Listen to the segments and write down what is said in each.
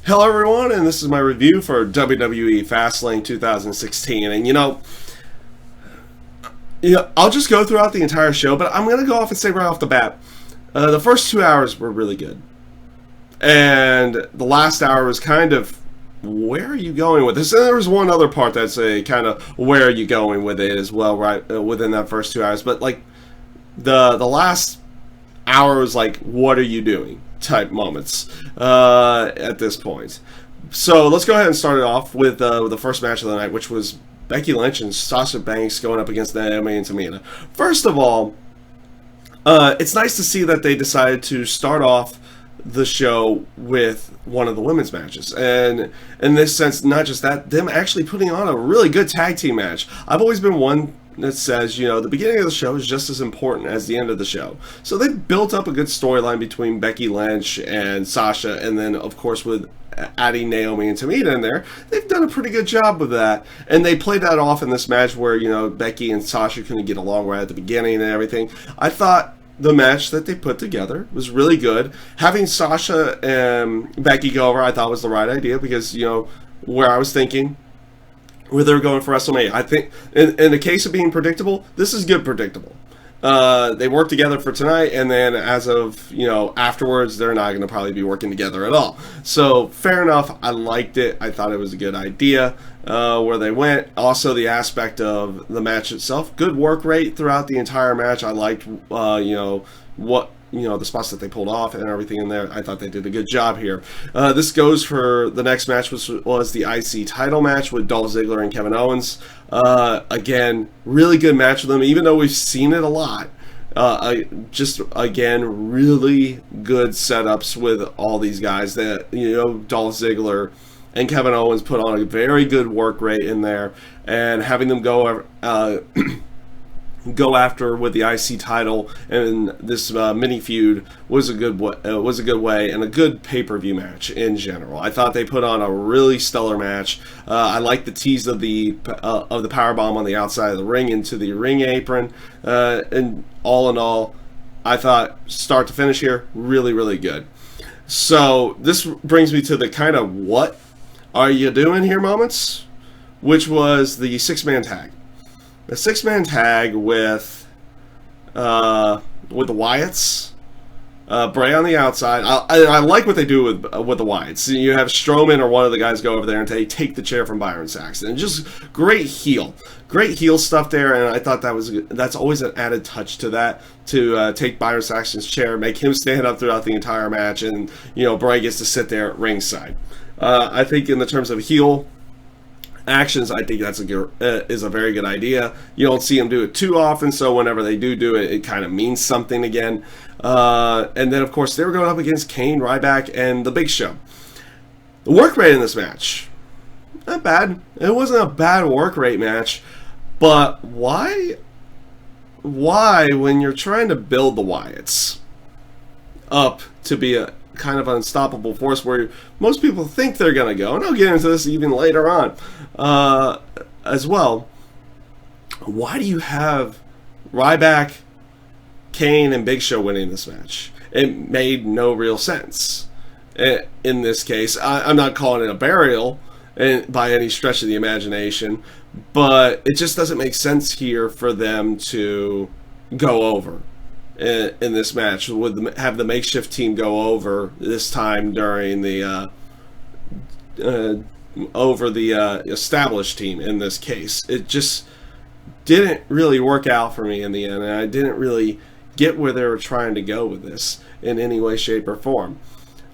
Hello everyone, and this is my review for WWE Fastlane 2016. And I'll just go throughout the entire show, but I'm gonna go off and say right off the bat, the first 2 hours were really good, and the last hour was kind of where are you going with this? And there was one other part that's a kind of where are you going with it as well, right within that first 2 hours. But like the last hour was like, what are you doing? Type moments at this point. So let's go ahead and start it off with the first match of the night, which was Becky Lynch and Sasha Banks going up against Naomi and Tamina. First of all, it's nice to see that they decided to start off the show with one of the women's matches, and in this sense, not just that, them actually putting on a really good tag team match. I've always been one that says, the beginning of the show is just as important as the end of the show. So they built up a good storyline between Becky Lynch and Sasha, and then of course with adding Naomi and Tamina in there, they've done a pretty good job with that. And they played that off in this match where, Becky and Sasha couldn't get along right at the beginning and everything. I thought the match that they put together was really good. Having Sasha and Becky go over, I thought was the right idea because, where I was thinking, where they're going for WrestleMania. I think, in the case of being predictable, this is good predictable. They work together for tonight, and then as of, afterwards, they're not going to probably be working together at all. So, fair enough. I liked it. I thought it was a good idea where they went. Also, the aspect of the match itself. Good work rate throughout the entire match. I liked, the spots that they pulled off and everything in there. I thought they did a good job here. This goes for the next match, which was the IC title match with Dolph Ziggler and Kevin Owens. Again, really good match with them, even though we've seen it a lot. Again, really good setups with all these guys that, Dolph Ziggler and Kevin Owens put on a very good work rate in there, and having them go after with the IC title and this mini feud was a good way and a good pay-per-view match in general. I thought they put on a really stellar match. I like the tease of the powerbomb on the outside of the ring into the ring apron, and all in all, I thought start to finish here really good. So this brings me to the kind of what are you doing here moments, which was the six-man tag. A six-man tag with the Wyatts, Bray on the outside. I like what they do with the Wyatts. You have Strowman or one of the guys go over there and take the chair from Byron Saxton. And just great heel stuff there. And I thought that's always an added touch to that, to take Byron Saxton's chair, make him stand up throughout the entire match, and Bray gets to sit there at ringside. I think in the terms of heel actions, I think that's is a very good idea. You don't see them do it too often, so whenever they do it, it kind of means something again. And then, of course, they were going up against Kane, Ryback, and The Big Show. The work rate in this match, not bad. It wasn't a bad work rate match, but why, when you're trying to build the Wyatts up to be a kind of unstoppable force where most people think they're going to go, and I'll get into this even later on as well, why do you have Ryback, Kane, and Big Show winning this match? It made no real sense in this case. I'm not calling it a burial by any stretch of the imagination, but it just doesn't make sense here for them to go over in this match, have the makeshift team go over this time during the over the established team in this case. It just didn't really work out for me in the end, and I didn't really get where they were trying to go with this in any way, shape, or form.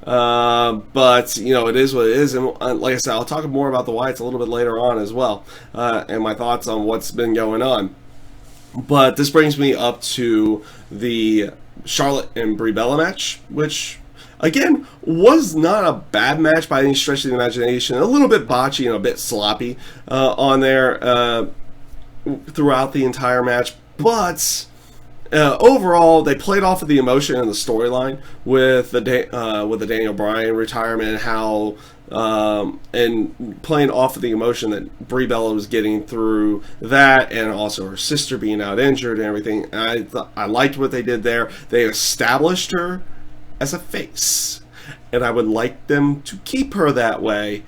But it is what it is, and like I said, I'll talk more about the Wyatts a little bit later on as well, and my thoughts on what's been going on. But this brings me up to the Charlotte and Brie Bella match, which, again, was not a bad match by any stretch of the imagination. A little bit botchy and a bit sloppy on there throughout the entire match. But overall, they played off of the emotion and the storyline with the Daniel Bryan retirement, and how and playing off of the emotion that Brie Bella was getting through that, and also her sister being out injured and everything. And I liked what they did there. They established her as a face, and I would like them to keep her that way,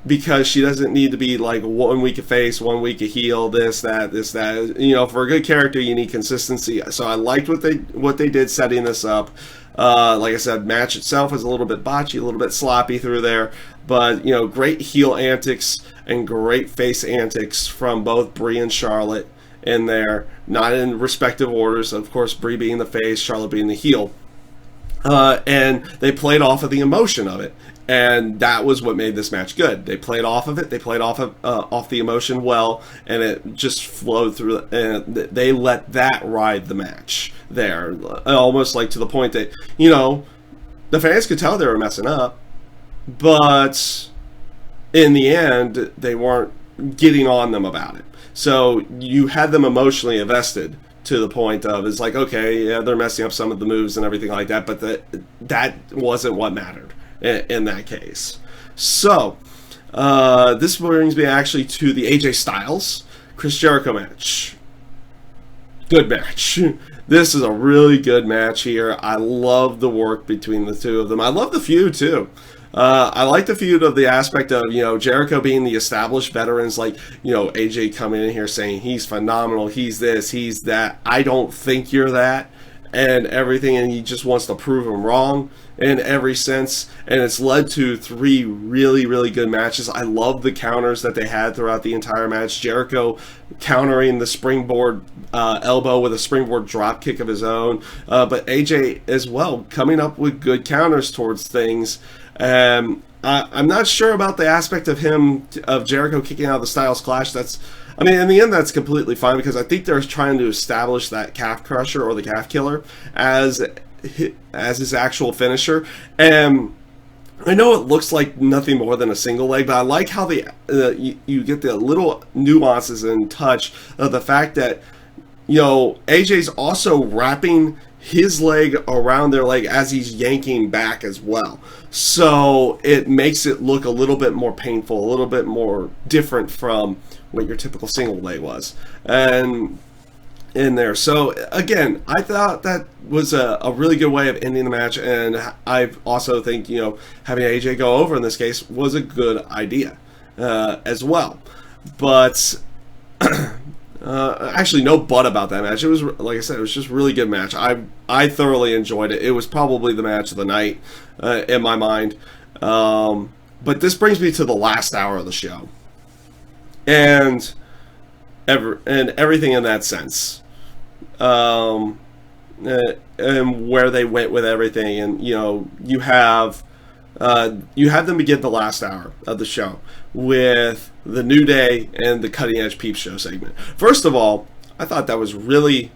because she doesn't need to be like 1 week a face, 1 week a heel, this, that. You know, for a good character, you need consistency. So I liked what they did setting this up. Like I said, match itself was a little bit botchy, a little bit sloppy through there, but you know, great heel antics and great face antics from both Brie and Charlotte in there, not in respective orders. Of course, Brie being the face, Charlotte being the heel. And they played off of the emotion of it, and that was what made this match good. They played off of it. They played off the emotion well, and it just flowed through. And they let that ride the match there, almost like to the point that, you know, the fans could tell they were messing up, but in the end, they weren't getting on them about it. So you had them emotionally invested, to the point of, it's like, okay, yeah, they're messing up some of the moves and everything like that, but that wasn't what mattered in that case. So this brings me actually to the AJ Styles Chris Jericho match. Good match. This is a really good match here. I love the work between the two of them. I love the feud too. I like the feud of the aspect of, you know, Jericho being the established veterans, like, you know, AJ coming in here saying he's phenomenal, he's this, he's that, I don't think you're that, and everything, and he just wants to prove him wrong in every sense, and it's led to 3 really, really good matches. I love the counters that they had throughout the entire match. Jericho countering the springboard elbow with a springboard drop kick of his own, but AJ as well coming up with good counters towards things. I'm not sure about the aspect of Jericho kicking out of the Styles Clash. I mean, in the end, that's completely fine, because I think they're trying to establish that calf crusher or the calf killer as his actual finisher. And I know it looks like nothing more than a single leg, but I like how you get the little nuances and touch of the fact that, you know, AJ's also wrapping his leg around their leg as he's yanking back as well. So it makes it look a little bit more painful, a little bit more different from what your typical single leg was. And in there. So again, I thought that was a really good way of ending the match, and I also think, you know, having AJ go over in this case was a good idea as well. But actually, no but about that match. It was, like I said, it was just a really good match. I thoroughly enjoyed it. It was probably the match of the night in my mind. But this brings me to the last hour of the show, and everything in that sense, and where they went with everything. And you know, you have them begin the last hour of the show with the New Day and the Cutting Edge Peep Show segment. First of all, I thought that was really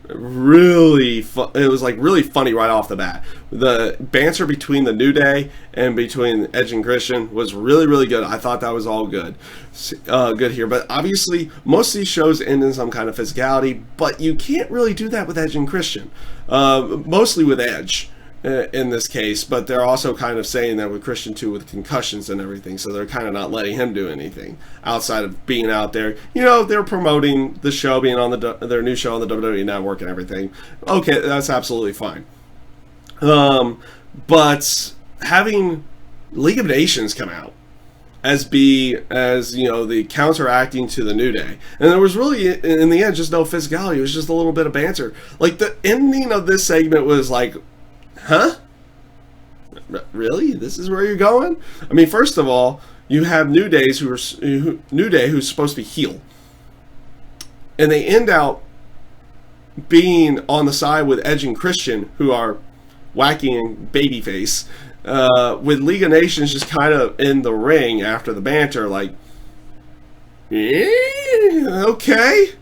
it was like really funny right off the bat. The banter between the New Day and between Edge and Christian was really, really good. I thought that was all good here. But obviously, most of these shows end in some kind of physicality, but you can't really do that with Edge and Christian. Mostly with Edge in this case, but they're also kind of saying that with Christian too, with concussions and everything, so they're kind of not letting him do anything outside of being out there. You know, they're promoting the show, being on their new show on the WWE Network and everything. Okay, that's absolutely fine. But having League of Nations come out as you know, the counteracting to the New Day, and there was really in the end just no physicality. It was just a little bit of banter. Like the ending of this segment was like, huh? Really? This is where you're going? I mean, first of all, you have New Day who's supposed to be heel, and they end out being on the side with Edge and Christian, who are wacky and babyface, with League of Nations just kind of in the ring after the banter, like, okay.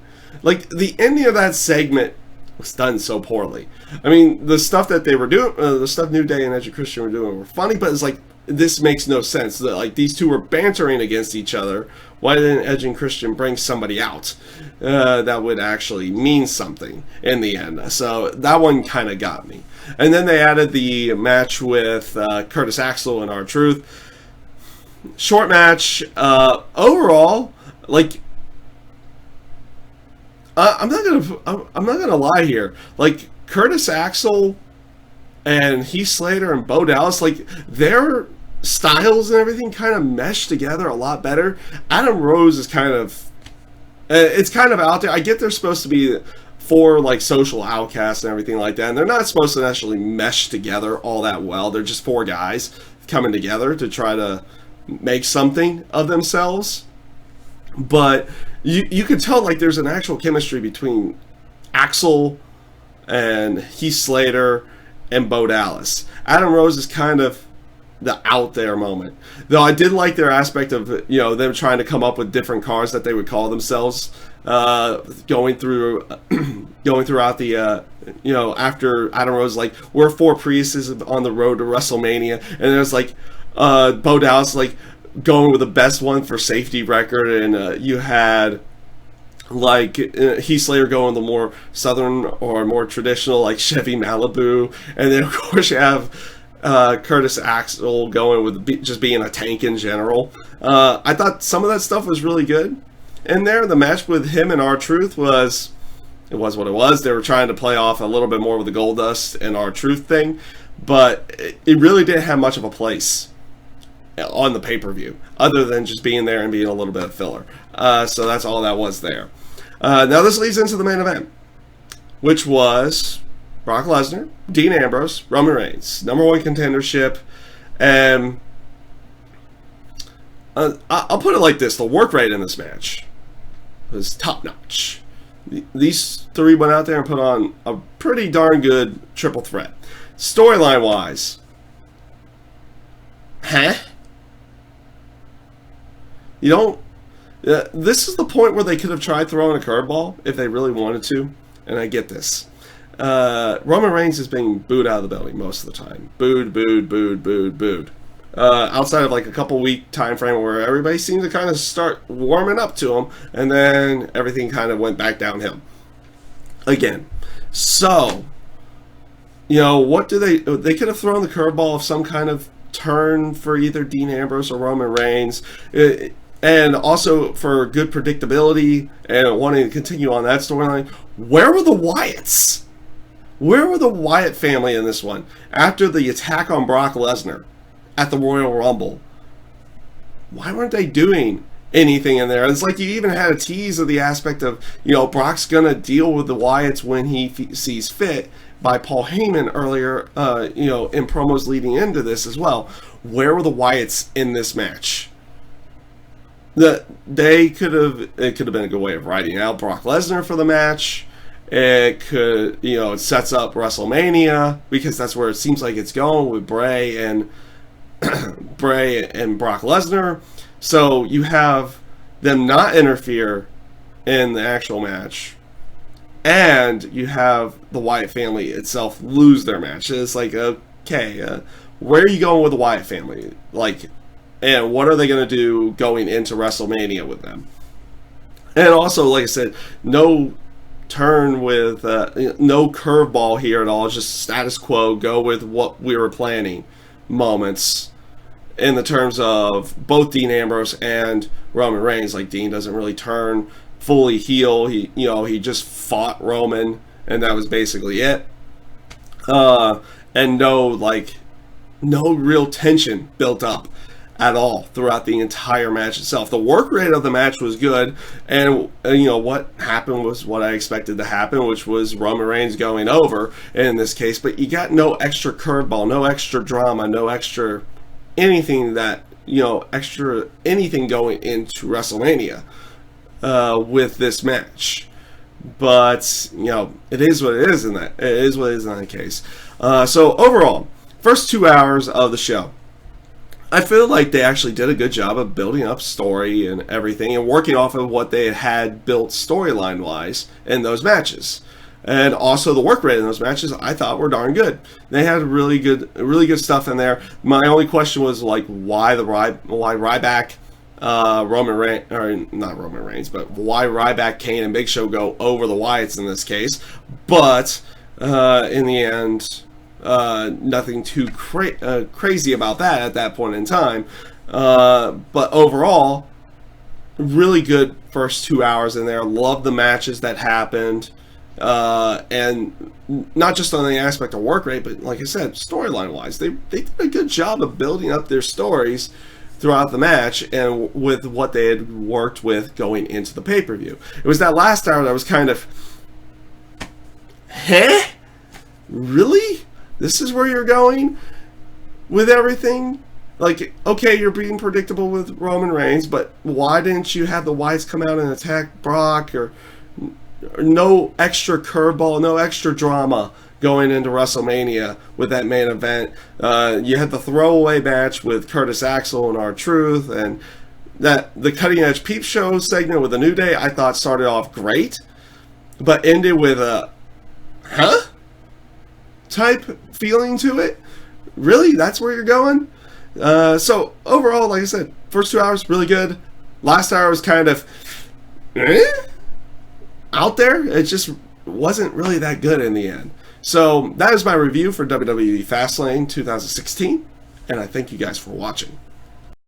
Like the ending of that segment was done so poorly. I mean, the stuff that they were doing, the stuff New Day and Edge and Christian were doing were funny, but it's like, this makes no sense. Like, these two were bantering against each other. Why didn't Edge and Christian bring somebody out that would actually mean something in the end? So that one kind of got me. And then they added the match with Curtis Axel and R-Truth. Short match. Overall, like, I'm not gonna lie here. Like, Curtis Axel and Heath Slater and Bo Dallas, like their styles and everything kind of mesh together a lot better. Adam Rose is kind of, it's kind of out there. I get they're supposed to be for like social outcasts and everything like that, and they're not supposed to necessarily mesh together all that well. They're just four guys coming together to try to make something of themselves. But you could tell like there's an actual chemistry between Axel and Heath Slater and Bo Dallas. Adam Rose is kind of the out there moment, though I did like their aspect of them trying to come up with different cars that they would call themselves, going throughout the after Adam Rose like we're four Priuses on the road to WrestleMania, and there's like Bo Dallas like going with the best one for safety record, and you had like Heath Slater going the more southern or more traditional like Chevy Malibu, and then of course you have Curtis Axel going with just being a tank in general. I thought some of that stuff was really good in there. The match with him and R-Truth was what it was. They were trying to play off a little bit more with the Goldust and R-Truth thing, but it really didn't have much of a place on the pay-per-view other than just being there and being a little bit of filler. So that's all that was there. Now this leads into the main event, which was Brock Lesnar, Dean Ambrose, Roman Reigns, number one contendership. And I'll put it like this: the work rate in this match was top notch. These three went out there and put on a pretty darn good triple threat. Storyline wise, you don't. This is the point where they could have tried throwing a curveball if they really wanted to, and I get this. Roman Reigns is being booed out of the building most of the time. Booed. Outside of like a couple week time frame where everybody seemed to kind of start warming up to him, and then everything kind of went back downhill again. So, what do they could have thrown the curveball of some kind of turn for either Dean Ambrose or Roman Reigns. And also for good predictability and wanting to continue on that storyline, where were the Wyatts? Where were the Wyatt family in this one? After the attack on Brock Lesnar at the Royal Rumble, why weren't they doing anything in there? It's like you even had a tease of the aspect of, Brock's going to deal with the Wyatts when he sees fit by Paul Heyman earlier, in promos leading into this as well. Where were the Wyatts in this match? It could have been a good way of writing out Brock Lesnar for the match. It could, it sets up WrestleMania because that's where it seems like it's going with Bray and Brock Lesnar. So you have them not interfere in the actual match, and you have the Wyatt family itself lose their match. It's like, okay, where are you going with the Wyatt family? Like, and what are they going to do going into WrestleMania with them? And also, like I said, no turn with, no curveball here at all. It's just status quo, go with what we were planning moments in the terms of both Dean Ambrose and Roman Reigns. Like, Dean doesn't really turn fully heel. He just fought Roman, and that was basically it. And no real tension built up at all throughout the entire match itself. The work rate of the match was good, and what happened was what I expected to happen, which was Roman Reigns going over in this case. But you got no extra curveball, no extra drama, no extra anything that extra anything going into WrestleMania with this match. But it is what it is in that. It is what it is in that case. So overall, first 2 hours of the show, I feel like they actually did a good job of building up story and everything and working off of what they had built storyline-wise in those matches. And also the work rate in those matches I thought were darn good. They had really good stuff in there. My only question was like why Ryback, not Roman Reigns, but why Ryback, Kane, and Big Show go over the Wyatts in this case. But in the end, nothing too crazy about that at that point in time. But overall, really good first 2 hours in there. Loved the matches that happened. and not just on the aspect of work rate, but like I said, storyline wise, they did a good job of building up their stories throughout the match and with what they had worked with going into the pay-per-view. It was that last hour that was kind of, huh? Really? This is where you're going with everything? Like, okay, you're being predictable with Roman Reigns, but why didn't you have the Wyatts come out and attack Brock, or no extra curveball, no extra drama going into WrestleMania with that main event? You had the throwaway match with Curtis Axel and R-Truth, and that the Cutting Edge Peep Show segment with the New Day I thought started off great, but ended with a huh type feeling to it. Really? That's where you're going? So overall, like I said, first 2 hours really good. Last hour was kind of out there. It just wasn't really that good in the end. So that is my review for WWE Fastlane 2016, and I thank you guys for watching.